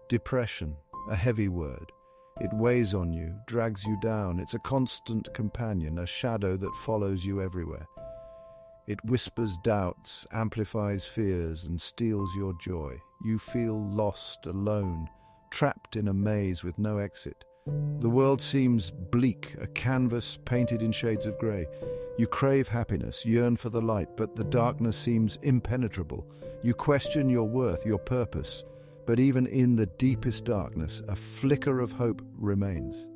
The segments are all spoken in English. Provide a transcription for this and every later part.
Depression, a heavy word. It weighs on you, drags you down. It's a constant companion, a shadow that follows you everywhere. It whispers doubts, amplifies fears, and steals your joy. You feel lost, alone, trapped in a maze with no exit. The world seems bleak, a canvas painted in shades of grey. You crave happiness, yearn for the light, but the darkness seems impenetrable. You question your worth, your purpose. But even in the deepest darkness, a flicker of hope remains.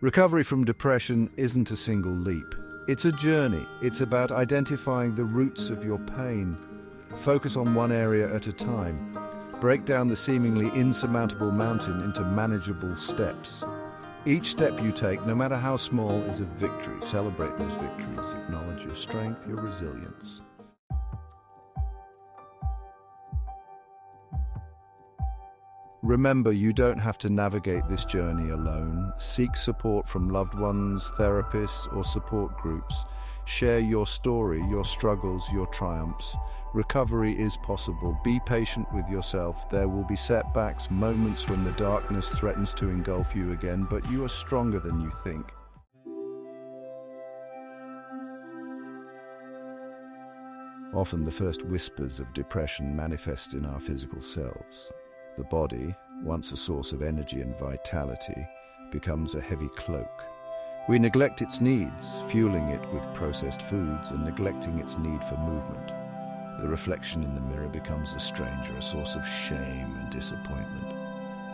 Recovery from depression isn't a single leap. It's a journey. It's about identifying the roots of your pain. Focus on one area at a time. Break down the seemingly insurmountable mountain into manageable steps. Each step you take, no matter how small, is a victory. Celebrate those victories. Acknowledge your strength, your resilience. Remember, you don't have to navigate this journey alone. Seek support from loved ones, therapists, or support groups. Share your story, your struggles, your triumphs. Recovery is possible. Be patient with yourself. There will be setbacks, moments when the darkness threatens to engulf you again, but you are stronger than you think. Often the first whispers of depression manifest in our physical selves. The body, once a source of energy and vitality, becomes a heavy cloak. We neglect its needs, fueling it with processed foods and neglecting its need for movement. The reflection in the mirror becomes a stranger, a source of shame and disappointment.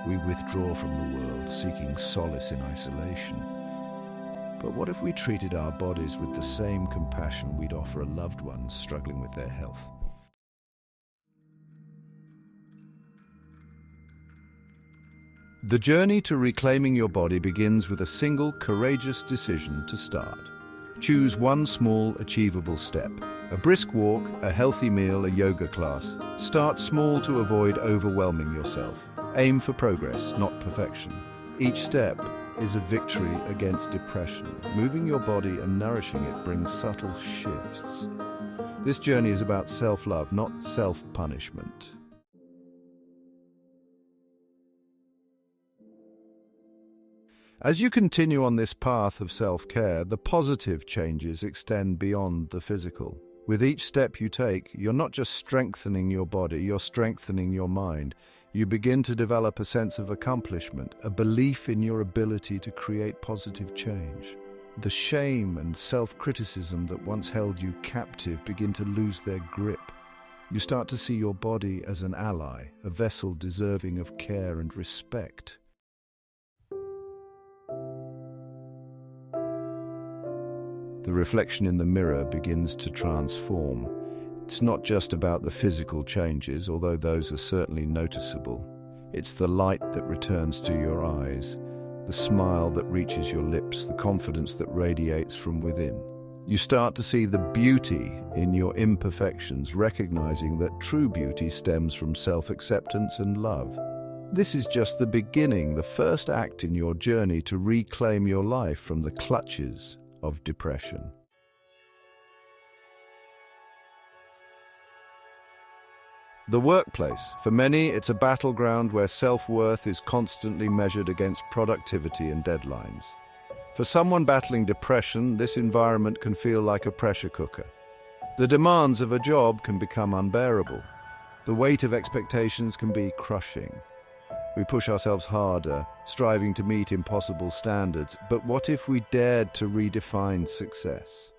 We withdraw from the world, seeking solace in isolation. But what if we treated our bodies with the same compassion we'd offer a loved one struggling with their health? The journey to reclaiming your body begins with a single courageous decision to start. Choose one small, achievable step. A brisk walk, a healthy meal, a yoga class. Start small to avoid overwhelming yourself. Aim for progress, not perfection. Each step is a victory against depression. Moving your body and nourishing it brings subtle shifts. This journey is about self-love, not self-punishment. As you continue on this path of self-care, the positive changes extend beyond the physical. With each step you take, you're not just strengthening your body, you're strengthening your mind. You begin to develop a sense of accomplishment, a belief in your ability to create positive change. The shame and self-criticism that once held you captive begin to lose their grip. You start to see your body as an ally, a vessel deserving of care and respect. The reflection in the mirror begins to transform. It's not just about the physical changes, although those are certainly noticeable. It's the light that returns to your eyes, the smile that reaches your lips, the confidence that radiates from within. You start to see the beauty in your imperfections, recognizing that true beauty stems from self-acceptance and love. This is just the beginning, the first act in your journey to reclaim your life from the clutches of depression. The workplace. For many, it's a battleground where self-worth is constantly measured against productivity and deadlines. For someone battling depression, this environment can feel like a pressure cooker. The demands of a job can become unbearable. The weight of expectations can be crushing. We push ourselves harder, striving to meet impossible standards. But what if we dared to redefine success?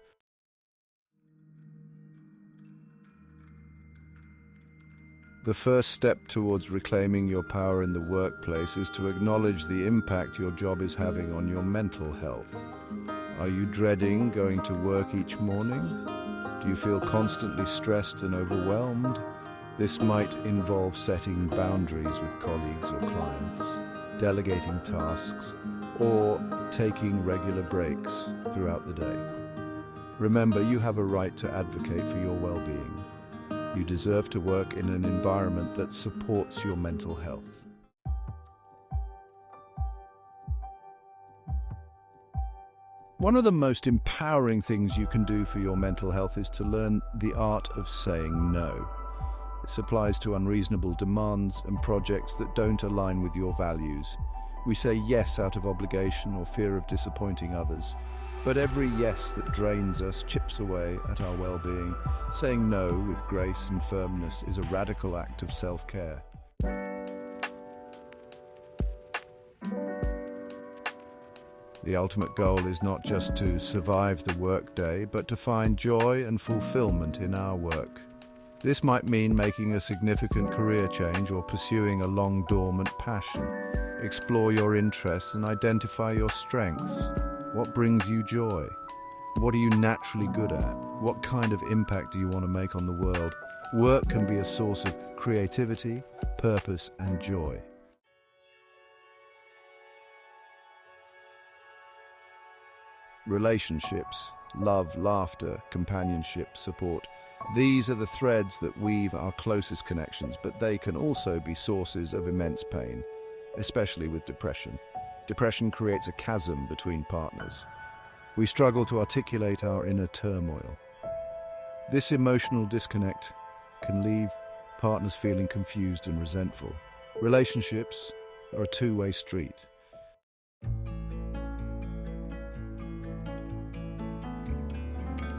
The first step towards reclaiming your power in the workplace is to acknowledge the impact your job is having on your mental health. Are you dreading going to work each morning? Do you feel constantly stressed and overwhelmed? This might involve setting boundaries with colleagues or clients, delegating tasks, or taking regular breaks throughout the day. Remember, you have a right to advocate for your well-being. You deserve to work in an environment that supports your mental health. One of the most empowering things you can do for your mental health is to learn the art of saying no. This applies to unreasonable demands and projects that don't align with your values. We say yes out of obligation or fear of disappointing others. But every yes that drains us chips away at our well-being. Saying no with grace and firmness is a radical act of self-care. The ultimate goal is not just to survive the workday, but to find joy and fulfillment in our work. This might mean making a significant career change or pursuing a long-dormant passion. Explore your interests and identify your strengths. What brings you joy? What are you naturally good at? What kind of impact do you want to make on the world? Work can be a source of creativity, purpose, and joy. Relationships, love, laughter, companionship, support. These are the threads that weave our closest connections, but they can also be sources of immense pain, especially with depression. Depression creates a chasm between partners. We struggle to articulate our inner turmoil. This emotional disconnect can leave partners feeling confused and resentful. Relationships are a two-way street.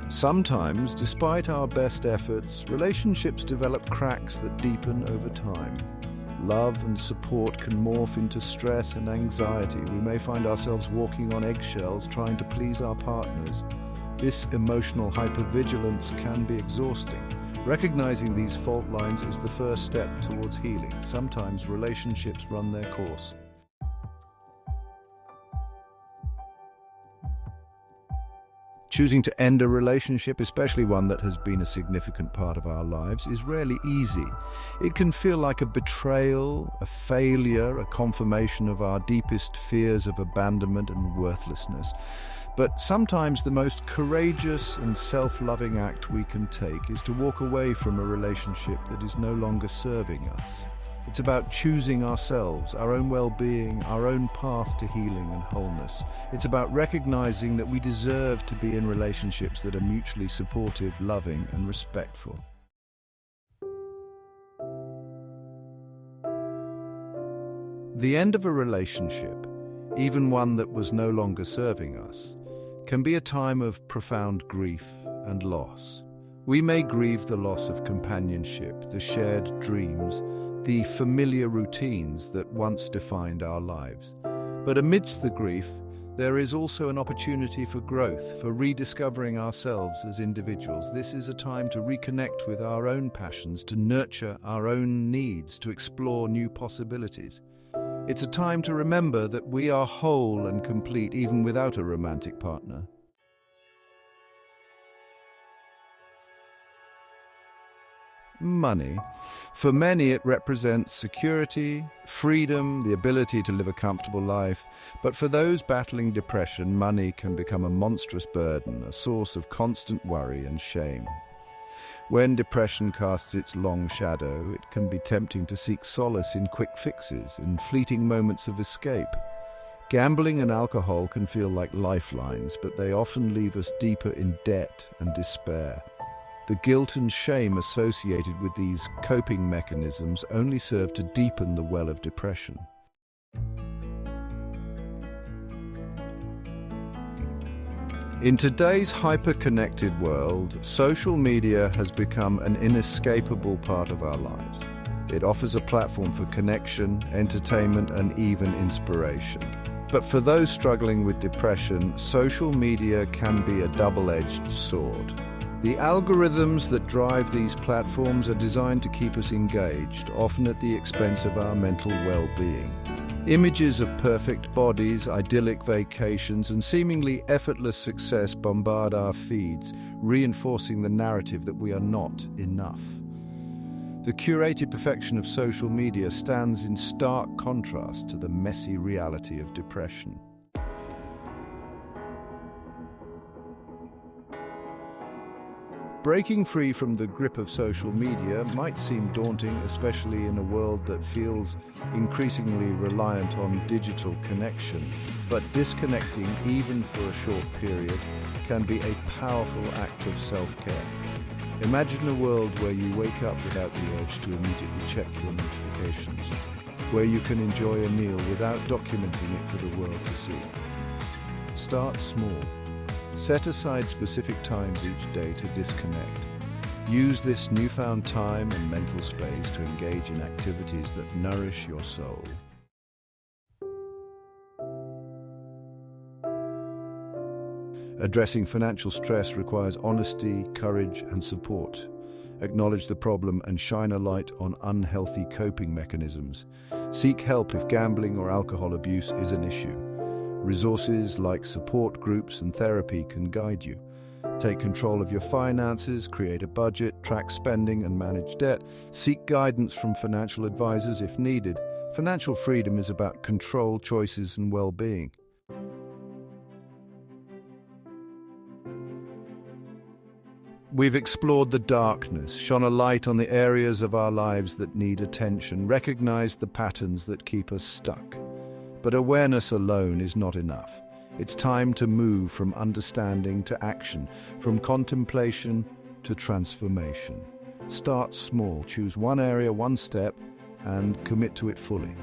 Sometimes, despite our best efforts, relationships develop cracks that deepen over time. Love and support can morph into stress and anxiety. We may find ourselves walking on eggshells trying to please our partners. This emotional hypervigilance can be exhausting. Recognizing these fault lines is the first step towards healing. Sometimes relationships run their course. Choosing to end a relationship, especially one that has been a significant part of our lives, is rarely easy. It can feel like a betrayal, a failure, a confirmation of our deepest fears of abandonment and worthlessness. But sometimes the most courageous and self-loving act we can take is to walk away from a relationship that is no longer serving us. It's about choosing ourselves, our own well-being, our own path to healing and wholeness. It's about recognizing that we deserve to be in relationships that are mutually supportive, loving, and respectful. The end of a relationship, even one that was no longer serving us, can be a time of profound grief and loss. We may grieve the loss of companionship, the shared dreams, the familiar routines that once defined our lives. But amidst the grief, there is also an opportunity for growth, for rediscovering ourselves as individuals. This is a time to reconnect with our own passions, to nurture our own needs, to explore new possibilities. It's a time to remember that we are whole and complete even without a romantic partner. Money. For many, it represents security, freedom, the ability to live a comfortable life. But for those battling depression, money can become a monstrous burden, a source of constant worry and shame. When depression casts its long shadow, it can be tempting to seek solace in quick fixes, in fleeting moments of escape. Gambling and alcohol can feel like lifelines, but they often leave us deeper in debt and despair. The guilt and shame associated with these coping mechanisms only serve to deepen the well of depression. In today's hyper-connected world, social media has become an inescapable part of our lives. It offers a platform for connection, entertainment, and even inspiration. But for those struggling with depression, social media can be a double-edged sword. The algorithms that drive these platforms are designed to keep us engaged, often at the expense of our mental well-being. Images of perfect bodies, idyllic vacations, and seemingly effortless success bombard our feeds, reinforcing the narrative that we are not enough. The curated perfection of social media stands in stark contrast to the messy reality of depression. Breaking free from the grip of social media might seem daunting, especially in a world that feels increasingly reliant on digital connection. But disconnecting, even for a short period, can be a powerful act of self-care. Imagine a world where you wake up without the urge to immediately check your notifications, where you can enjoy a meal without documenting it for the world to see. Start small. Set aside specific times each day to disconnect. Use this newfound time and mental space to engage in activities that nourish your soul. Addressing financial stress requires honesty, courage, and support. Acknowledge the problem and shine a light on unhealthy coping mechanisms. Seek help if gambling or alcohol abuse is an issue. Resources like support groups and therapy can guide you. Take control of your finances, create a budget, track spending, and manage debt. Seek guidance from financial advisors if needed. Financial freedom is about control, choices, and well-being. We've explored the darkness, shone a light on the areas of our lives that need attention, recognized the patterns that keep us stuck. But awareness alone is not enough. It's time to move from understanding to action, from contemplation to transformation. Start small, choose one area, one step, and commit to it fully.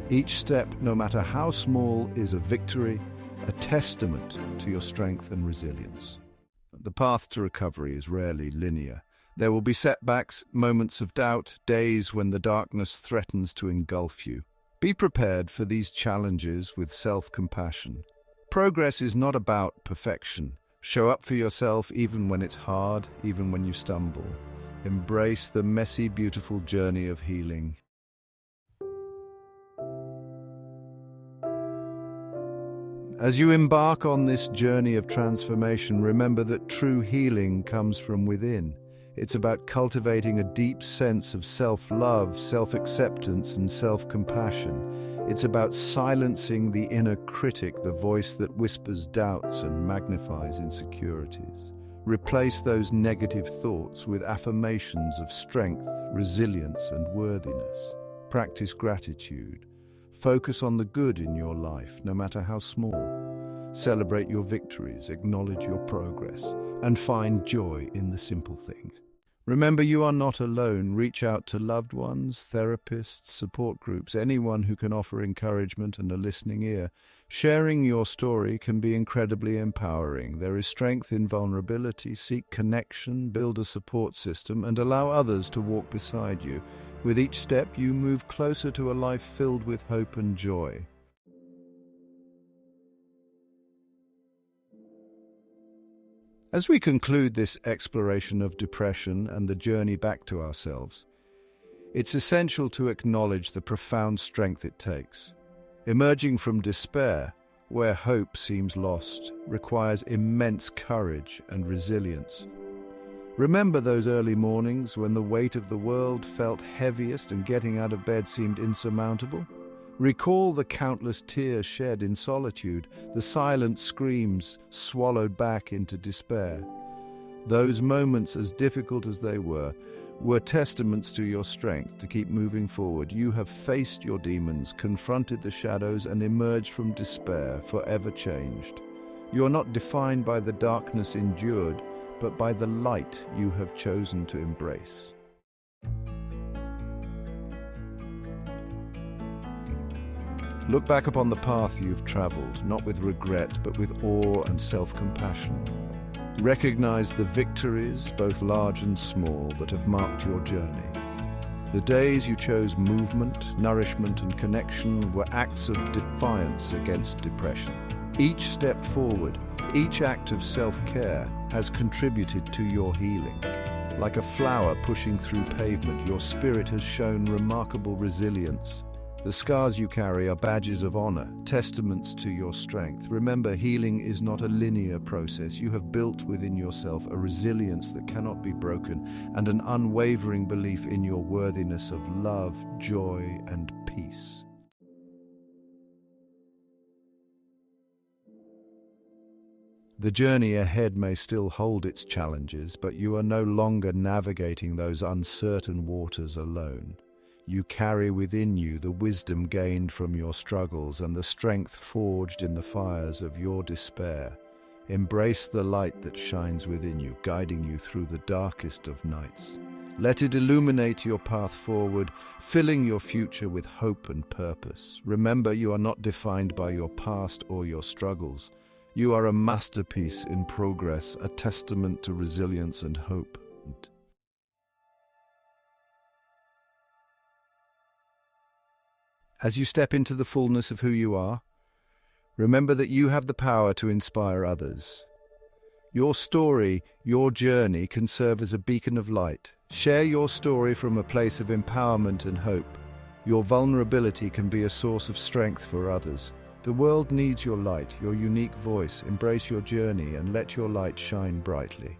Each step, no matter how small, is a victory, a testament to your strength and resilience. The path to recovery is rarely linear. There will be setbacks, moments of doubt, days when the darkness threatens to engulf you. Be prepared for these challenges with self-compassion. Progress is not about perfection. Show up for yourself even when it's hard, even when you stumble. Embrace the messy, beautiful journey of healing. As you embark on this journey of transformation, remember that true healing comes from within. It's about cultivating a deep sense of self-love, self-acceptance, and self-compassion. It's about silencing the inner critic, the voice that whispers doubts and magnifies insecurities. Replace those negative thoughts with affirmations of strength, resilience, and worthiness. Practice gratitude. Focus on the good in your life, no matter how small. Celebrate your victories, acknowledge your progress, and find joy in the simple things. Remember, you are not alone. Reach out to loved ones, therapists, support groups, anyone who can offer encouragement and a listening ear. Sharing your story can be incredibly empowering. There is strength in vulnerability. Seek connection, build a support system, and allow others to walk beside you. With each step, you move closer to a life filled with hope and joy. As we conclude this exploration of depression and the journey back to ourselves, it's essential to acknowledge the profound strength it takes. Emerging from despair, where hope seems lost, requires immense courage and resilience. Remember those early mornings when the weight of the world felt heaviest and getting out of bed seemed insurmountable? Recall the countless tears shed in solitude, the silent screams swallowed back into despair. Those moments, as difficult as they were testaments to your strength to keep moving forward. You have faced your demons, confronted the shadows, and emerged from despair forever changed. You are not defined by the darkness endured, but by the light you have chosen to embrace. Look back upon the path you've traveled, not with regret, but with awe and self-compassion. Recognize the victories, both large and small, that have marked your journey. The days you chose movement, nourishment, and connection were acts of defiance against depression. Each step forward, each act of self-care has contributed to your healing. Like a flower pushing through pavement, your spirit has shown remarkable resilience. The scars you carry are badges of honor, testaments to your strength. Remember, healing is not a linear process. You have built within yourself a resilience that cannot be broken and an unwavering belief in your worthiness of love, joy, and peace. The journey ahead may still hold its challenges, but you are no longer navigating those uncertain waters alone. You carry within you the wisdom gained from your struggles and the strength forged in the fires of your despair. Embrace the light that shines within you, guiding you through the darkest of nights. Let it illuminate your path forward, filling your future with hope and purpose. Remember, you are not defined by your past or your struggles. You are a masterpiece in progress, a testament to resilience and hope. As you step into the fullness of who you are, remember that you have the power to inspire others. Your story, your journey can serve as a beacon of light. Share your story from a place of empowerment and hope. Your vulnerability can be a source of strength for others. The world needs your light, your unique voice. Embrace your journey and let your light shine brightly.